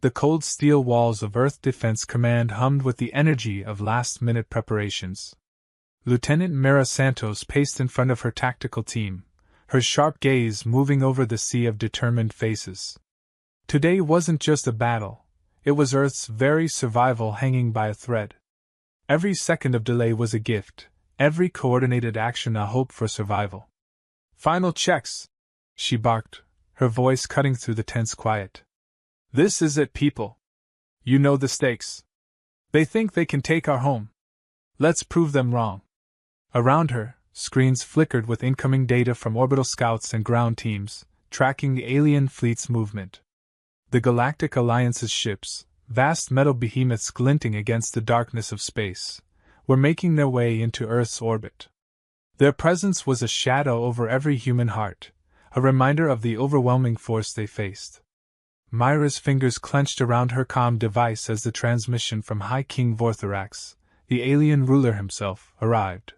The cold steel walls of Earth Defense Command hummed with the energy of last-minute preparations. Lieutenant Mira Santos paced in front of her tactical team, her sharp gaze moving over the sea of determined faces. Today wasn't just a battle, it was Earth's very survival hanging by a thread. Every second of delay was a gift, every coordinated action a hope for survival. "Final checks," she barked, her voice cutting through the tense quiet. "This is it, people. You know the stakes. They think they can take our home. Let's prove them wrong." Around her, screens flickered with incoming data from orbital scouts and ground teams, tracking the alien fleet's movement. The Galactic Alliance's ships, vast metal behemoths glinting against the darkness of space, were making their way into Earth's orbit. Their presence was a shadow over every human heart, a reminder of the overwhelming force they faced. Myra's fingers clenched around her comm device as the transmission from High King Vorthorax, the alien ruler himself, arrived.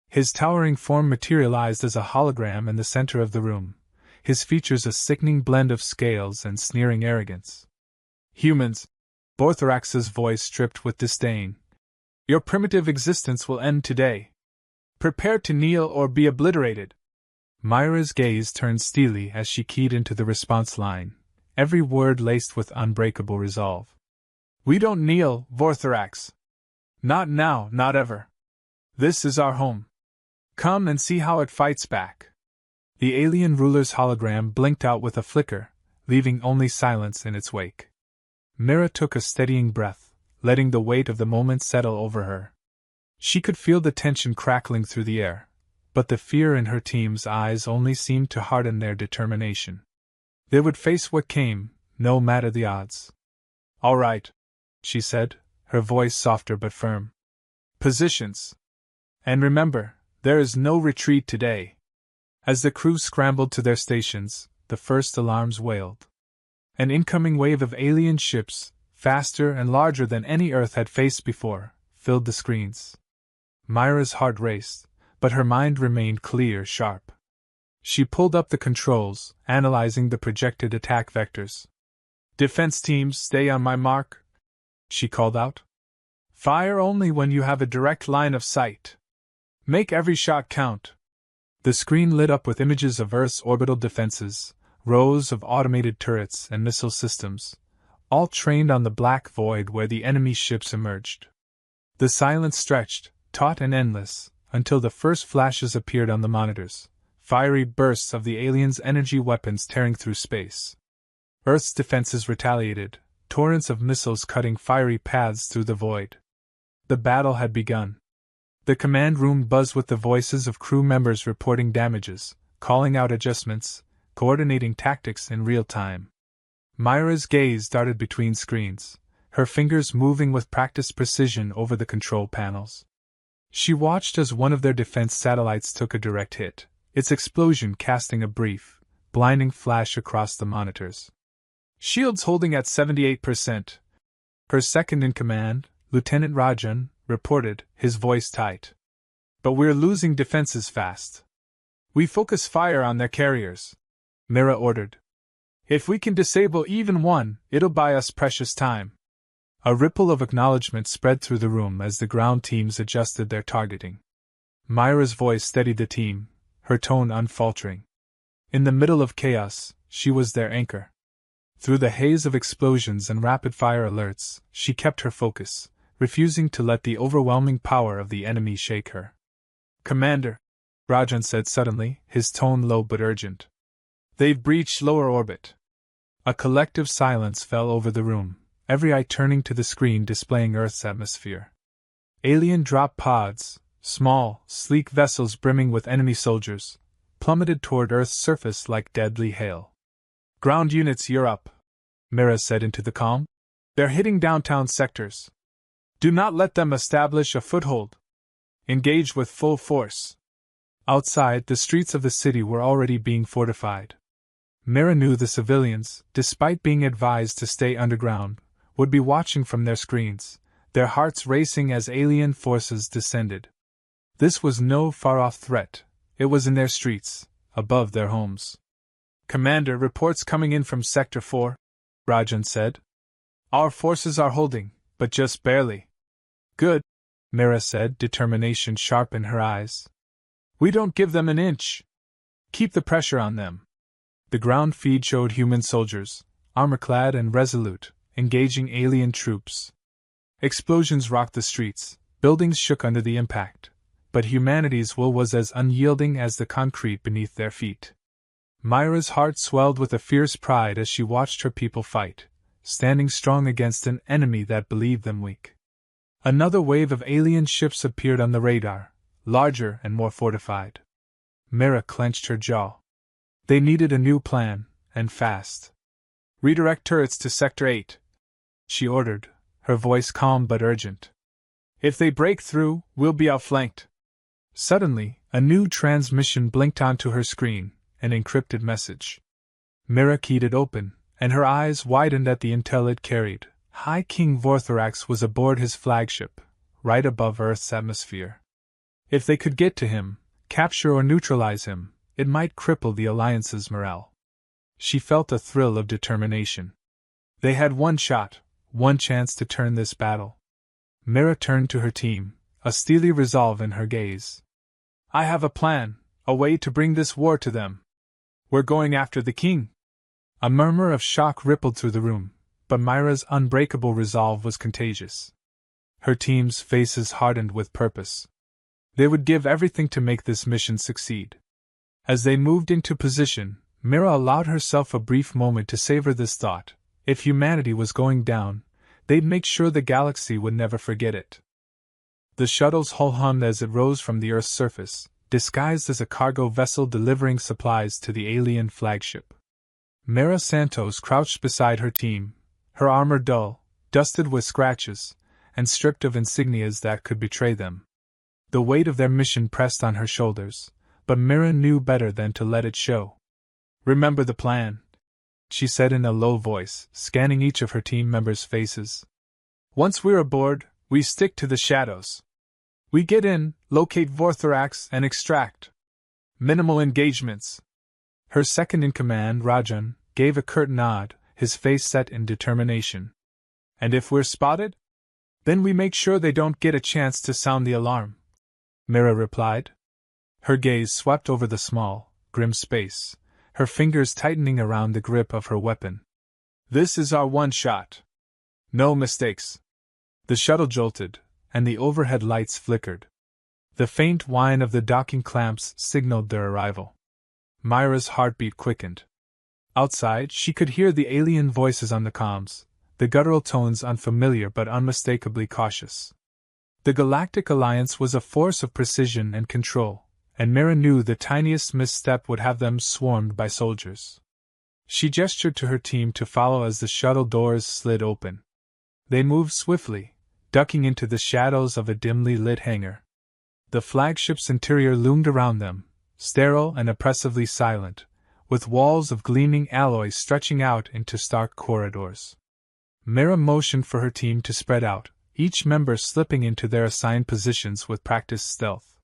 His towering form materialized as a hologram in the center of the room, his features a sickening blend of scales and sneering arrogance. "Humans," Vorthorax's voice stripped with disdain, "your primitive existence will end today. Prepare to kneel or be obliterated." Myra's gaze turned steely as she keyed into the response line, every word laced with unbreakable resolve. "We don't kneel, Vorthorax. Not now, not ever. This is our home. Come and see how it fights back." The alien ruler's hologram blinked out with a flicker, leaving only silence in its wake. Mira took a steadying breath, letting the weight of the moment settle over her. She could feel the tension crackling through the air, but the fear in her team's eyes only seemed to harden their determination. They would face what came, no matter the odds. "All right," she said, her voice softer but firm. "Positions. And remember, there is no retreat today." As the crew scrambled to their stations, the first alarms wailed. An incoming wave of alien ships, faster and larger than any Earth had faced before, filled the screens. Myra's heart raced, but her mind remained clear, sharp. She pulled up the controls, analyzing the projected attack vectors. "Defense teams, stay on my mark," she called out. "Fire only when you have a direct line of sight. Make every shot count." The screen lit up with images of Earth's orbital defenses, rows of automated turrets and missile systems, all trained on the black void where the enemy ships emerged. The silence stretched, taut and endless, until the first flashes appeared on the monitors, fiery bursts of the aliens' energy weapons tearing through space. Earth's defenses retaliated, torrents of missiles cutting fiery paths through the void. The battle had begun. The command room buzzed with the voices of crew members reporting damages, calling out adjustments, coordinating tactics in real time. Myra's gaze darted between screens, her fingers moving with practiced precision over the control panels. She watched as one of their defense satellites took a direct hit, its explosion casting a brief, blinding flash across the monitors. "Shields holding at 78%. Her second in command, Lieutenant Rajan, reported, his voice tight. "But we're losing defenses fast. We focus fire on their carriers," Mira ordered. "If we can disable even one, it'll buy us precious time." A ripple of acknowledgement spread through the room as the ground teams adjusted their targeting. Myra's voice steadied the team, her tone unfaltering. In the middle of chaos, she was their anchor. Through the haze of explosions and rapid-fire alerts, she kept her focus, refusing to let the overwhelming power of the enemy shake her. "Commander," Rajan said suddenly, his tone low but urgent. "They've breached lower orbit." A collective silence fell over the room, every eye turning to the screen displaying Earth's atmosphere. Alien drop pods, small, sleek vessels brimming with enemy soldiers, plummeted toward Earth's surface like deadly hail. "Ground units, you're up," Mira said into the comm. "They're hitting downtown sectors. Do not let them establish a foothold. Engage with full force." Outside, the streets of the city were already being fortified. Mira knew the civilians, despite being advised to stay underground, would be watching from their screens, their hearts racing as alien forces descended. This was no far-off threat, it was in their streets, above their homes. "Commander, reports coming in from Sector 4, Rajan said. Our forces are holding, but just barely. Good, Mira said, determination sharp in her eyes. We don't give them an inch. Keep the pressure on them. The ground feed showed human soldiers, armor-clad and resolute, engaging alien troops. Explosions rocked the streets, buildings shook under the impact, but humanity's will was as unyielding as the concrete beneath their feet. Myra's heart swelled with a fierce pride as she watched her people fight, standing strong against an enemy that believed them weak. Another wave of alien ships appeared on the radar, larger and more fortified. Mira clenched her jaw. They needed a new plan, and fast. Redirect turrets to Sector 8, she ordered, her voice calm but urgent. If they break through, we'll be outflanked. Suddenly, a new transmission blinked onto her screen, an encrypted message. Mira keyed it open, and her eyes widened at the intel it carried. High King Vorthorax was aboard his flagship, right above Earth's atmosphere. If they could get to him, capture or neutralize him, it might cripple the Alliance's morale. She felt a thrill of determination. They had one shot, one chance to turn this battle. Mira turned to her team, a steely resolve in her gaze. I have a plan, a way to bring this war to them. We're going after the king. A murmur of shock rippled through the room, but Myra's unbreakable resolve was contagious. Her team's faces hardened with purpose. They would give everything to make this mission succeed. As they moved into position, Mira allowed herself a brief moment to savor this thought. If humanity was going down, they'd make sure the galaxy would never forget it. The shuttle's hull hummed as it rose from the Earth's surface, disguised as a cargo vessel delivering supplies to the alien flagship. Mira Santos crouched beside her team, her armor dull, dusted with scratches, and stripped of insignias that could betray them. The weight of their mission pressed on her shoulders, but Mira knew better than to let it show. Remember the plan, she said in a low voice, scanning each of her team members' faces. Once we're aboard, we stick to the shadows. We get in, locate Vorthorax, and extract. Minimal engagements. Her second-in-command, Rajan, gave a curt nod, his face set in determination. And if we're spotted? Then we make sure they don't get a chance to sound the alarm, Mira replied. Her gaze swept over the small, grim space, her fingers tightening around the grip of her weapon. This is our one shot. No mistakes. The shuttle jolted, and the overhead lights flickered. The faint whine of the docking clamps signaled their arrival. Myra's heartbeat quickened. Outside, she could hear the alien voices on the comms, the guttural tones unfamiliar but unmistakably cautious. The Galactic Alliance was a force of precision and control, and Mira knew the tiniest misstep would have them swarmed by soldiers. She gestured to her team to follow as the shuttle doors slid open. They moved swiftly, ducking into the shadows of a dimly lit hangar. The flagship's interior loomed around them, sterile and oppressively silent, with walls of gleaming alloy stretching out into stark corridors. Mira motioned for her team to spread out, each member slipping into their assigned positions with practiced stealth.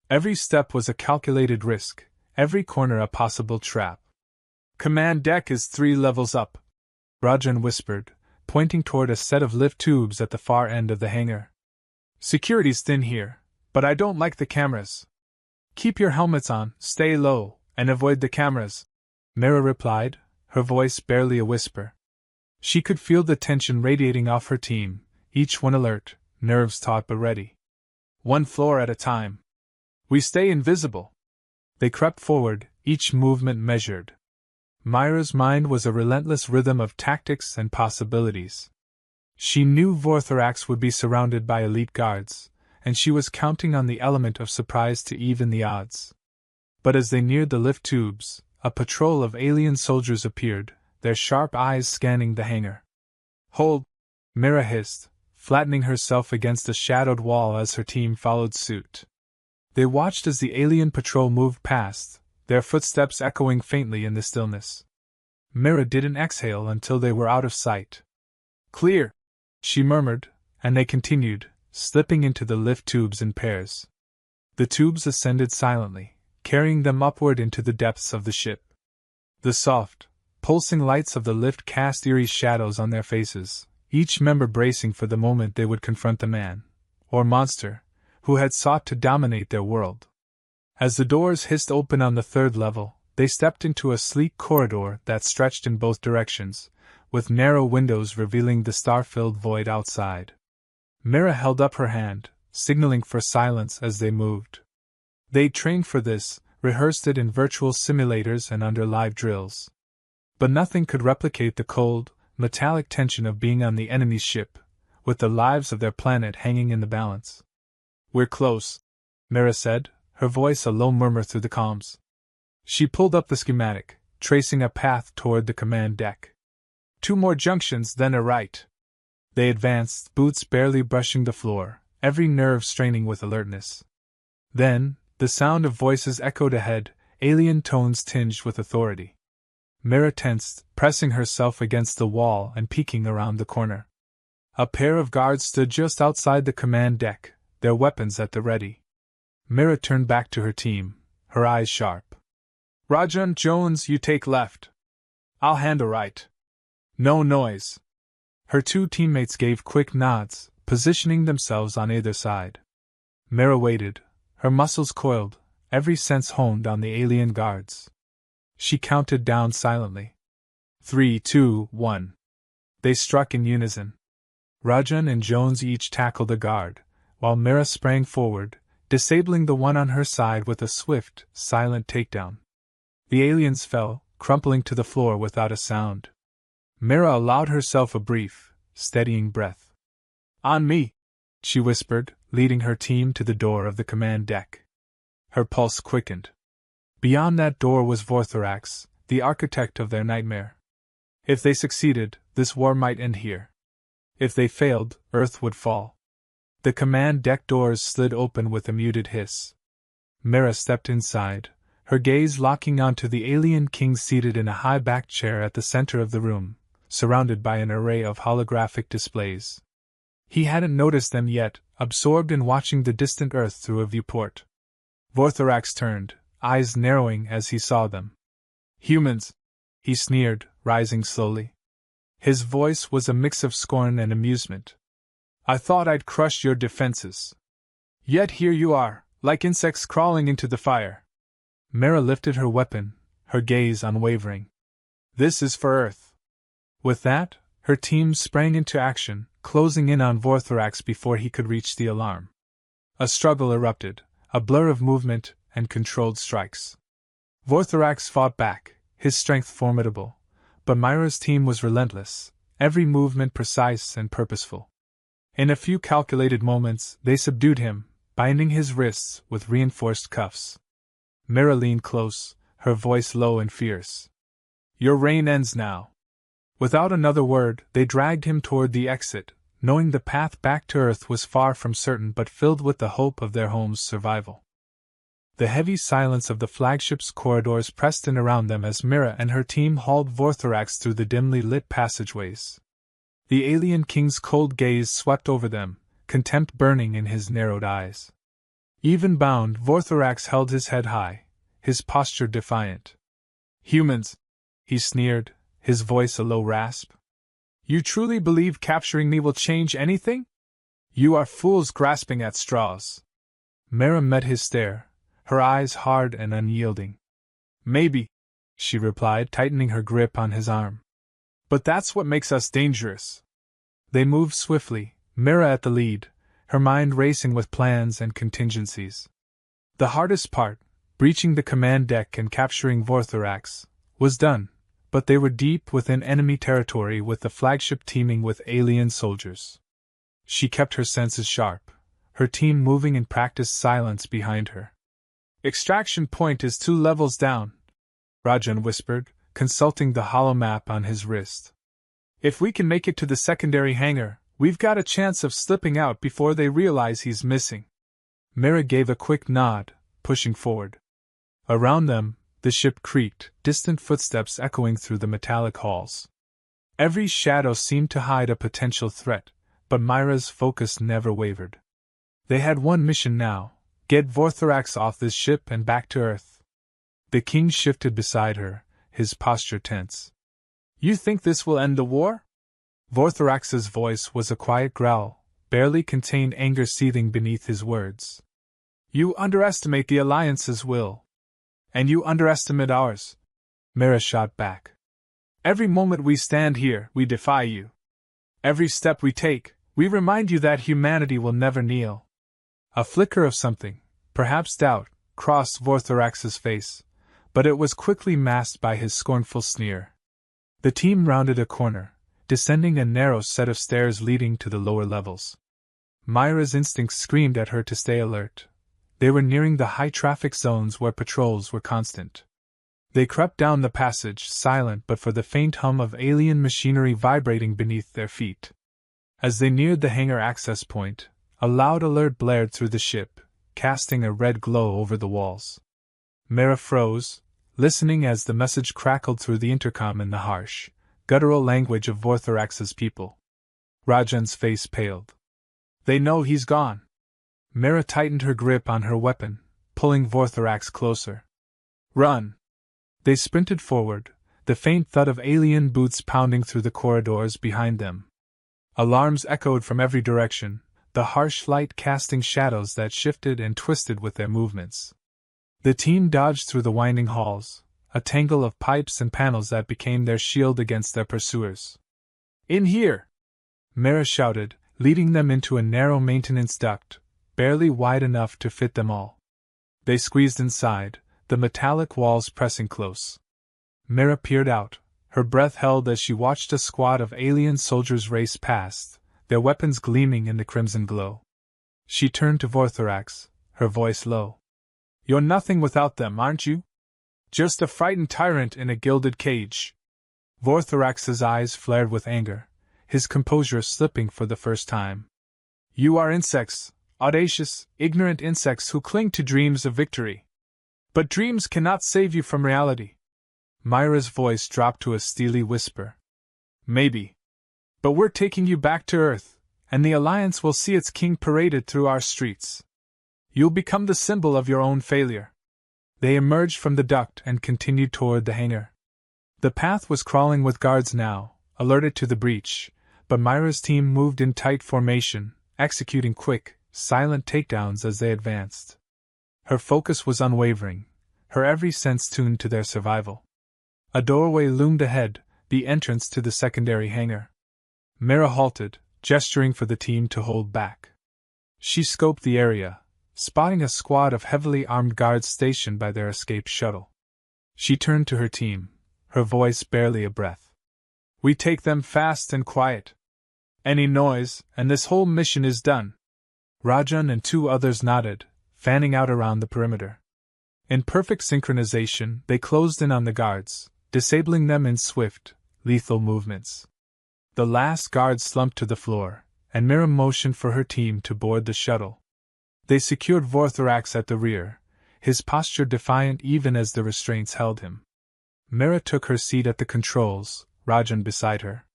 Every step was a calculated risk, every corner a possible trap. Command deck is 3 levels up, Rajan whispered, pointing toward a set of lift tubes at the far end of the hangar. Security's thin here, but I don't like the cameras. Keep your helmets on, stay low, and avoid the cameras, Mira replied, her voice barely a whisper. She could feel the tension radiating off her team, each one alert, nerves taut but ready. 1 floor at a time. We stay invisible. They crept forward, each movement measured. Myra's mind was a relentless rhythm of tactics and possibilities. She knew Vorthorax would be surrounded by elite guards, and she was counting on the element of surprise to even the odds. But as they neared the lift tubes, a patrol of alien soldiers appeared, their sharp eyes scanning the hangar. Hold, Mira hissed, flattening herself against a shadowed wall as her team followed suit. They watched as the alien patrol moved past, their footsteps echoing faintly in the stillness. Mira didn't exhale until they were out of sight. Clear, she murmured, and they continued, slipping into the lift tubes in pairs. The tubes ascended silently, carrying them upward into the depths of the ship. The soft, pulsing lights of the lift cast eerie shadows on their faces, each member bracing for the moment they would confront the man, or monster, who had sought to dominate their world. As the doors hissed open on the third level, they stepped into a sleek corridor that stretched in both directions, with narrow windows revealing the star-filled void outside. Mira held up her hand, signaling for silence as they moved. They'd trained for this, rehearsed it in virtual simulators and under live drills. But nothing could replicate the cold, metallic tension of being on the enemy's ship, with the lives of their planet hanging in the balance. "We're close," Mira said, her voice a low murmur through the comms. She pulled up the schematic, tracing a path toward the command deck. 2 more junctions, then a right. They advanced, boots barely brushing the floor, every nerve straining with alertness. Then, the sound of voices echoed ahead, alien tones tinged with authority. Mira tensed, pressing herself against the wall and peeking around the corner. A pair of guards stood just outside the command deck, their weapons at the ready. Mira turned back to her team, her eyes sharp. "Rajan, Jones, you take left. I'll handle right. No noise." Her 2 teammates gave quick nods, positioning themselves on either side. Mira waited, her muscles coiled, every sense honed on the alien guards. She counted down silently. 3, 2, 1. They struck in unison. Rajan and Jones each tackled a guard, while Mira sprang forward, disabling the one on her side with a swift, silent takedown. The aliens fell, crumpling to the floor without a sound. Mira allowed herself a brief, steadying breath. "On me," she whispered, leading her team to the door of the command deck. Her pulse quickened. Beyond that door was Vorthorax, the architect of their nightmare. If they succeeded, this war might end here. If they failed, Earth would fall. The command deck doors slid open with a muted hiss. Mira stepped inside, her gaze locking onto the alien king seated in a high-backed chair at the center of the room, surrounded by an array of holographic displays. He hadn't noticed them yet, absorbed in watching the distant Earth through a viewport. Vorthorax turned, eyes narrowing as he saw them. "Humans," he sneered, rising slowly. His voice was a mix of scorn and amusement. "I thought I'd crushed your defenses. Yet here you are, like insects crawling into the fire." Mira lifted her weapon, her gaze unwavering. "This is for Earth." With that, her team sprang into action, closing in on Vorthorax before he could reach the alarm. A struggle erupted, a blur of movement and controlled strikes. Vorthorax fought back, his strength formidable, but Mira's team was relentless, every movement precise and purposeful. In a few calculated moments, they subdued him, binding his wrists with reinforced cuffs. Mira leaned close, her voice low and fierce. "Your reign ends now." Without another word, they dragged him toward the exit, knowing the path back to Earth was far from certain but filled with the hope of their home's survival. The heavy silence of the flagship's corridors pressed in around them as Mira and her team hauled Vorthorax through the dimly lit passageways. The alien king's cold gaze swept over them, contempt burning in his narrowed eyes. Even bound, Vorthorax held his head high, his posture defiant. "Humans," he sneered, his voice a low rasp. "You truly believe capturing me will change anything? You are fools grasping at straws." Mira met his stare, her eyes hard and unyielding. "Maybe," she replied, tightening her grip on his arm. "But that's what makes us dangerous." They moved swiftly, Mira at the lead, her mind racing with plans and contingencies. The hardest part, breaching the command deck and capturing Vorthorax, was done, but they were deep within enemy territory with the flagship teeming with alien soldiers. She kept her senses sharp, her team moving in practiced silence behind her. "Extraction point is 2 levels down," Rajan whispered, consulting the hollow map on his wrist. "If we can make it to the secondary hangar, we've got a chance of slipping out before they realize he's missing." Mira gave a quick nod, pushing forward. Around them, the ship creaked, distant footsteps echoing through the metallic halls. Every shadow seemed to hide a potential threat, but Mira's focus never wavered. They had one mission now: get Vorthorax off this ship and back to Earth. The king shifted beside her, his posture tense. "You think this will end the war?" Vorthorax's voice was a quiet growl, barely contained anger seething beneath his words. You underestimate the Alliance's will. And you underestimate ours, Mira shot back. Every moment we stand here, we defy you. Every step we take, we remind you that humanity will never kneel. A flicker of something, perhaps doubt, crossed Vorthorax's face, but it was quickly masked by his scornful sneer. The team rounded a corner, descending a narrow set of stairs leading to the lower levels. Myra's instincts screamed at her to stay alert. They were nearing the high-traffic zones where patrols were constant. They crept down the passage, silent but for the faint hum of alien machinery vibrating beneath their feet. As they neared the hangar access point, a loud alert blared through the ship, casting a red glow over the walls. Mira froze, listening as the message crackled through the intercom in the harsh, guttural language of Vorthorax's people. Rajan's face paled. They know he's gone. Mira tightened her grip on her weapon, pulling Vorthorax closer. Run! They sprinted forward, the faint thud of alien boots pounding through the corridors behind them. Alarms echoed from every direction, the harsh light casting shadows that shifted and twisted with their movements. The team dodged through the winding halls, a tangle of pipes and panels that became their shield against their pursuers. In here! Mira shouted, leading them into a narrow maintenance duct, barely wide enough to fit them all. They squeezed inside, the metallic walls pressing close. Mira peered out, her breath held as she watched a squad of alien soldiers race past, their weapons gleaming in the crimson glow. She turned to Vorthorax, her voice low. You're nothing without them, aren't you? Just a frightened tyrant in a gilded cage. Vorthorax's eyes flared with anger, his composure slipping for the first time. You are insects, audacious, ignorant insects who cling to dreams of victory. But dreams cannot save you from reality. Myra's voice dropped to a steely whisper. Maybe. But we're taking you back to Earth, and the Alliance will see its king paraded through our streets. You'll become the symbol of your own failure. They emerged from the duct and continued toward the hangar. The path was crawling with guards now, alerted to the breach, but Myra's team moved in tight formation, executing quick, silent takedowns as they advanced. Her focus was unwavering, her every sense tuned to their survival. A doorway loomed ahead, the entrance to the secondary hangar. Mira halted, gesturing for the team to hold back. She scoped the area, spotting a squad of heavily armed guards stationed by their escape shuttle. She turned to her team, her voice barely a breath. We take them fast and quiet. Any noise, and this whole mission is done. Rajan and two others nodded, fanning out around the perimeter. In perfect synchronization, they closed in on the guards, disabling them in swift, lethal movements. The last guard slumped to the floor, and Mira motioned for her team to board the shuttle. They secured Vorthorax at the rear, his posture defiant even as the restraints held him. Mira took her seat at the controls, Rajan beside her.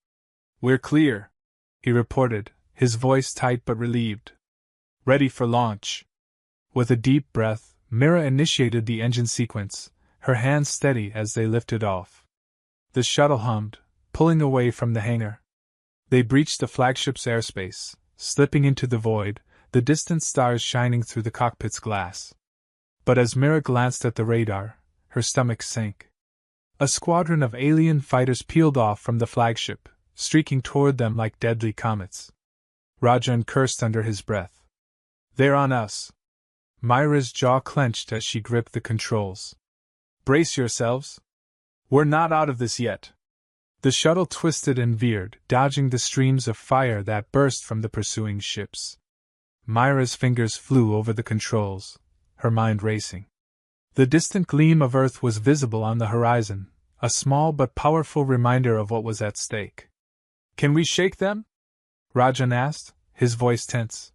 We're clear, he reported, his voice tight but relieved. Ready for launch. With a deep breath, Mira initiated the engine sequence, her hands steady as they lifted off. The shuttle hummed, pulling away from the hangar. They breached the flagship's airspace, slipping into the void, the distant stars shining through the cockpit's glass. But as Mira glanced at the radar, her stomach sank. A squadron of alien fighters peeled off from the flagship, streaking toward them like deadly comets. Rajan cursed under his breath. They're on us. Myra's jaw clenched as she gripped the controls. Brace yourselves. We're not out of this yet. The shuttle twisted and veered, dodging the streams of fire that burst from the pursuing ships. Myra's fingers flew over the controls, her mind racing. The distant gleam of Earth was visible on the horizon, a small but powerful reminder of what was at stake. Can we shake them? Rajan asked, his voice tense.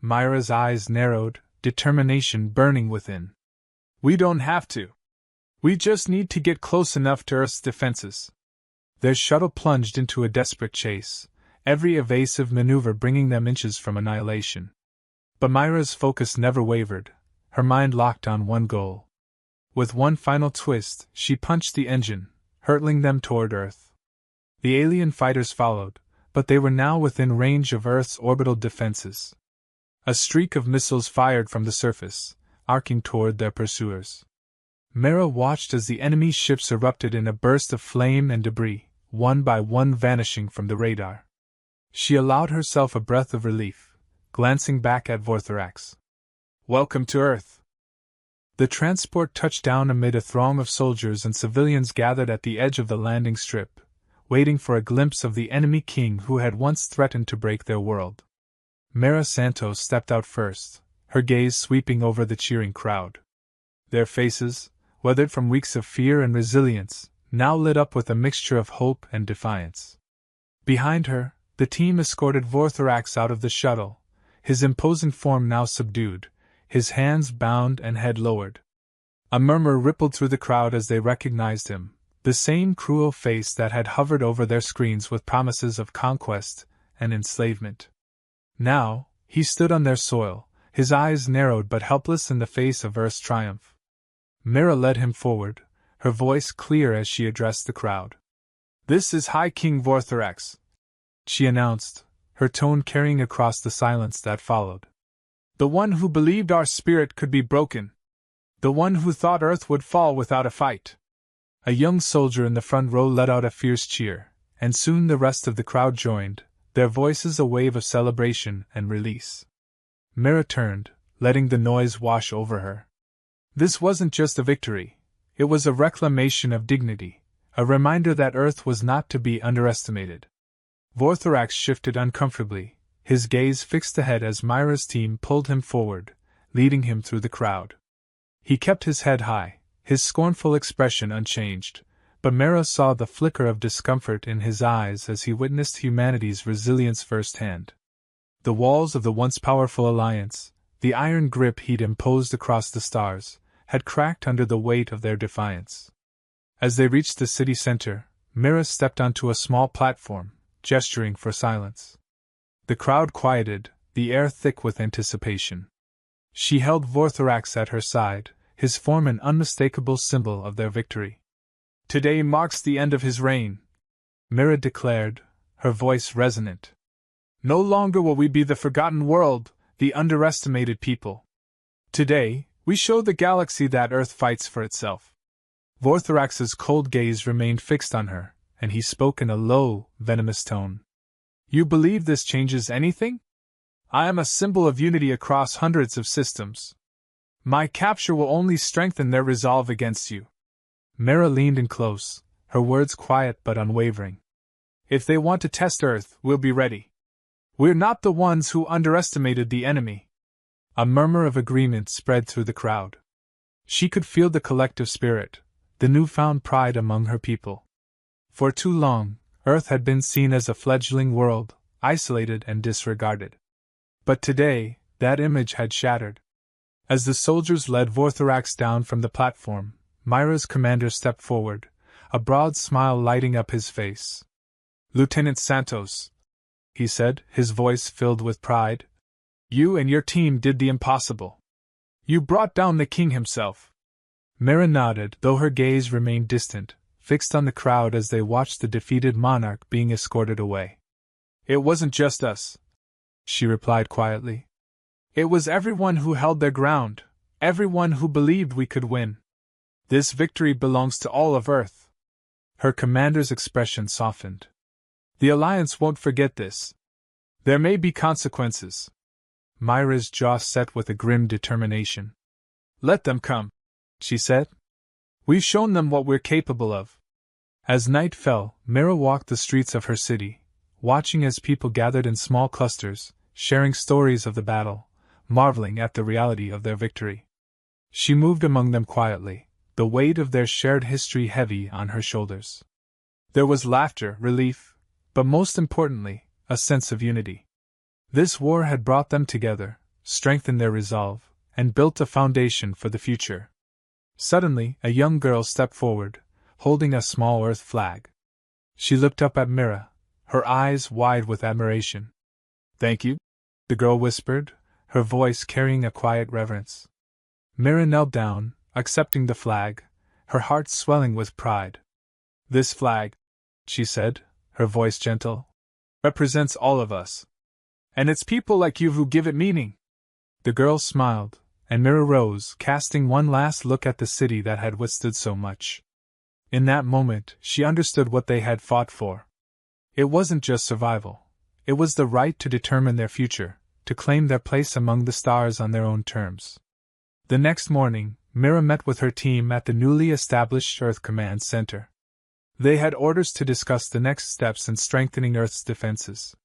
Myra's eyes narrowed, determination burning within. We don't have to. We just need to get close enough to Earth's defenses. Their shuttle plunged into a desperate chase, every evasive maneuver bringing them inches from annihilation. But Myra's focus never wavered, her mind locked on one goal. With one final twist, she punched the engine, hurtling them toward Earth. The alien fighters followed, but they were now within range of Earth's orbital defenses. A streak of missiles fired from the surface, arcing toward their pursuers. Mera watched as the enemy ships erupted in a burst of flame and debris, one by one vanishing from the radar. She allowed herself a breath of relief, glancing back at Vorthrax. "Welcome to Earth." The transport touched down amid a throng of soldiers and civilians gathered at the edge of the landing strip, waiting for a glimpse of the enemy king who had once threatened to break their world. Mera Santos stepped out first, her gaze sweeping over the cheering crowd. Their faces, weathered from weeks of fear and resilience, now lit up with a mixture of hope and defiance. Behind her, the team escorted Vorthrax out of the shuttle, his imposing form now subdued, his hands bound and head lowered. A murmur rippled through the crowd as they recognized him, the same cruel face that had hovered over their screens with promises of conquest and enslavement. Now, he stood on their soil, his eyes narrowed but helpless in the face of Earth's triumph. Mera led him forward, her voice clear as she addressed the crowd. "This is High King Vorthrax," she announced, her tone carrying across the silence that followed. "The one who believed our spirit could be broken. The one who thought Earth would fall without a fight." A young soldier in the front row let out a fierce cheer, and soon the rest of the crowd joined, their voices a wave of celebration and release. Mera turned, letting the noise wash over her. This wasn't just a victory, it was a reclamation of dignity, a reminder that Earth was not to be underestimated. Vorthrax shifted uncomfortably, his gaze fixed ahead as Myra's team pulled him forward, leading him through the crowd. He kept his head high, his scornful expression unchanged, but Mera saw the flicker of discomfort in his eyes as he witnessed humanity's resilience firsthand. The walls of the once powerful alliance, the iron grip he'd imposed across the stars, had cracked under the weight of their defiance. As they reached the city center, Mera stepped onto a small platform, gesturing for silence. The crowd quieted, the air thick with anticipation. She held Vorthrax at her side, his form an unmistakable symbol of their victory. "Today marks the end of his reign," Mera declared, her voice resonant. "No longer will we be the forgotten world, the underestimated people. Today, we show the galaxy that Earth fights for itself." Vorthrax's cold gaze remained fixed on her, and he spoke in a low, venomous tone. "You believe this changes anything? I am a symbol of unity across hundreds of systems. My capture will only strengthen their resolve against you." Mera leaned in close, her words quiet but unwavering. "If they want to test Earth, we'll be ready. We're not the ones who underestimated the enemy." A murmur of agreement spread through the crowd. She could feel the collective spirit, the newfound pride among her people. For too long, Earth had been seen as a fledgling world, isolated and disregarded. But today, that image had shattered. As the soldiers led Vorthrax down from the platform, Myra's commander stepped forward, a broad smile lighting up his face. "Lieutenant Santos," he said, his voice filled with pride, "you and your team did the impossible. You brought down the king himself." Mera nodded, though her gaze remained distant, fixed on the crowd as they watched the defeated monarch being escorted away. "It wasn't just us," she replied quietly. "It was everyone who held their ground, everyone who believed we could win. This victory belongs to all of Earth." Her commander's expression softened. "The Alliance won't forget this. There may be consequences." Myra's jaw set with a grim determination. "Let them come," she said. "We've shown them what we're capable of." As night fell, Mera walked the streets of her city, watching as people gathered in small clusters, sharing stories of the battle, marveling at the reality of their victory. She moved among them quietly, the weight of their shared history heavy on her shoulders. There was laughter, relief, but most importantly, a sense of unity. This war had brought them together, strengthened their resolve, and built a foundation for the future. Suddenly, a young girl stepped forward, holding a small Earth flag. She looked up at Mera, her eyes wide with admiration. "Thank you," the girl whispered, her voice carrying a quiet reverence. Mera knelt down, accepting the flag, her heart swelling with pride. "This flag," she said, her voice gentle, represents all of us. And it's people like you who give it meaning. The girl smiled, and Mira rose, casting one last look at the city that had withstood so much. In that moment, she understood what they had fought for. It wasn't just survival. It was the right to determine their future, to claim their place among the stars on their own terms. The next morning, Mira met with her team at the newly established Earth Command Center. They had orders to discuss the next steps in strengthening Earth's defenses.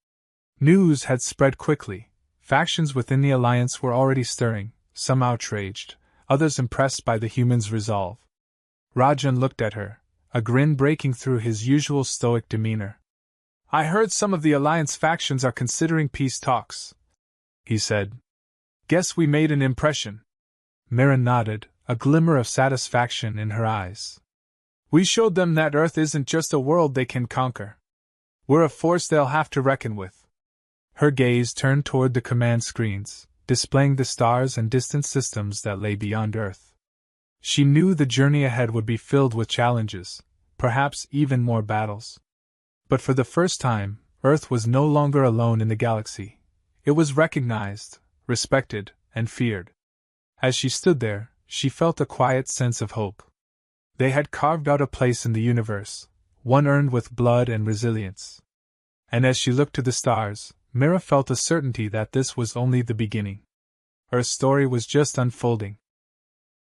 News had spread quickly. Factions within the Alliance were already stirring, some outraged, others impressed by the humans' resolve. Rajan looked at her, a grin breaking through his usual stoic demeanor. "I heard some of the Alliance factions are considering peace talks," he said. "Guess we made an impression." Mira nodded, a glimmer of satisfaction in her eyes. "We showed them that Earth isn't just a world they can conquer. We're a force they'll have to reckon with." Her gaze turned toward the command screens, displaying the stars and distant systems that lay beyond Earth. She knew the journey ahead would be filled with challenges, perhaps even more battles. But for the first time, Earth was no longer alone in the galaxy. It was recognized, respected, and feared. As she stood there, she felt a quiet sense of hope. They had carved out a place in the universe, one earned with blood and resilience. And as she looked to the stars, Mira felt a certainty that this was only the beginning. Earth's story was just unfolding.